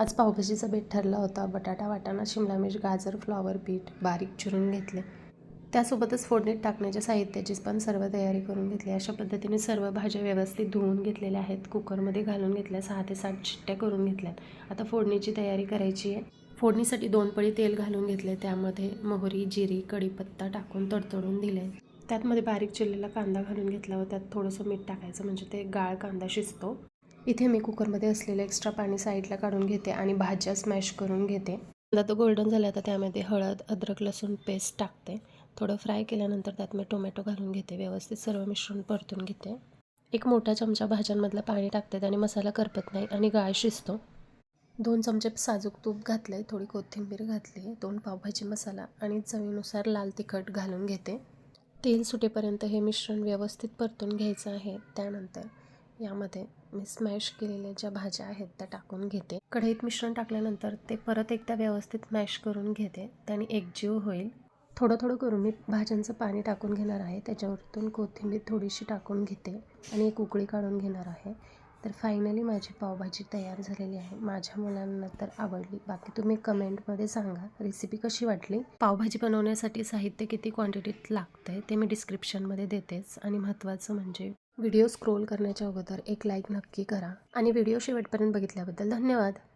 आज पावभाजीचा बेत ठरला होता. बटाटा, वाटाणा, शिमला मिर्च, गाजर, फ्लॉवर, बीट बारीक चिरून घेतले. त्यासोबतच फोडणीत टाकण्याच्या साहित्याची पण सर्व तयारी करून घेतली. अशा पद्धतीने सर्व भाज्या व्यवस्थित धुवून घेतलेल्या आहेत. कुकरमध्ये घालून घेतल्या. 6 ते 7 शिट्ट्या करून घेतल्यात. आता फोडणीची तयारी करायची आहे. फोडणीसाठी 2 पळी तेल घालून घेतले. त्यामध्ये मोहरी, जिरी, कढीपत्ता टाकून तडतडून दिले. त्यातमध्ये बारीक चिरलेला कांदा घालून घेतला व त्यात थोडंसं मीठ टाकायचं म्हणजे ते गाळ कांदा शिजतो. इथे मी कुकरमध्ये असलेलं एक्स्ट्रा पाणी साईडला काढून घेते आणि भाज्या स्मॅश करून घेते. कांदा तो गोल्डन झाला तर त्यामध्ये हळद, अद्रक, लसूण पेस्ट टाकते. थोडं फ्राय केल्यानंतर त्यात मी टोमॅटो घालून घेते. व्यवस्थित सर्व मिश्रण परतून घेते. एक मोठा चमचा भाज्यांमधलं पाणी टाकते. त्याने मसाला करपत नाही आणि गाळ शिजतो. 2 चमचे साजूक तूप घातले, थोडी कोथिंबीर घातली, 2 पावभाजी मसाला आणि चवीनुसार लाल तिखट घालून घेते. तेल सुटेपर्यंत हे मिश्रण व्यवस्थित परतून घ्यायचं आहे. त्यानंतर यामध्ये मी स्मॅश केलेल्या ज्या भाज्या आहेत त्या टाकून घेते. कढईत मिश्रण टाकल्यानंतर ते परत एकदा व्यवस्थित मॅश करून घेते. त्याने एकजीव होईल. थोडं थोडं करून मी भाज्यांचं पाणी टाकून घेणार आहे. त्याच्यावरतून कोथिंबीर थोडीशी टाकून घेते आणि एक उकळी काढून घेणार आहे. तर फायनली माझी पावभाजी तयार झालेली आहे. माझ्या मुलांना तर आवडली. बाकी तुम्ही कमेंटमध्ये सांगा रेसिपी कशी वाटली. पावभाजी बनवण्यासाठी साहित्य किती क्वांटिटीत लागतंय ते मी डिस्क्रिप्शनमध्ये देतेच. आणि महत्त्वाचं म्हणजे व्हिडिओ स्क्रोल करण्याच्या अगोदर एक लाईक नक्की करा आणि व्हिडिओ शेवटपर्यंत बघितल्याबद्दल धन्यवाद.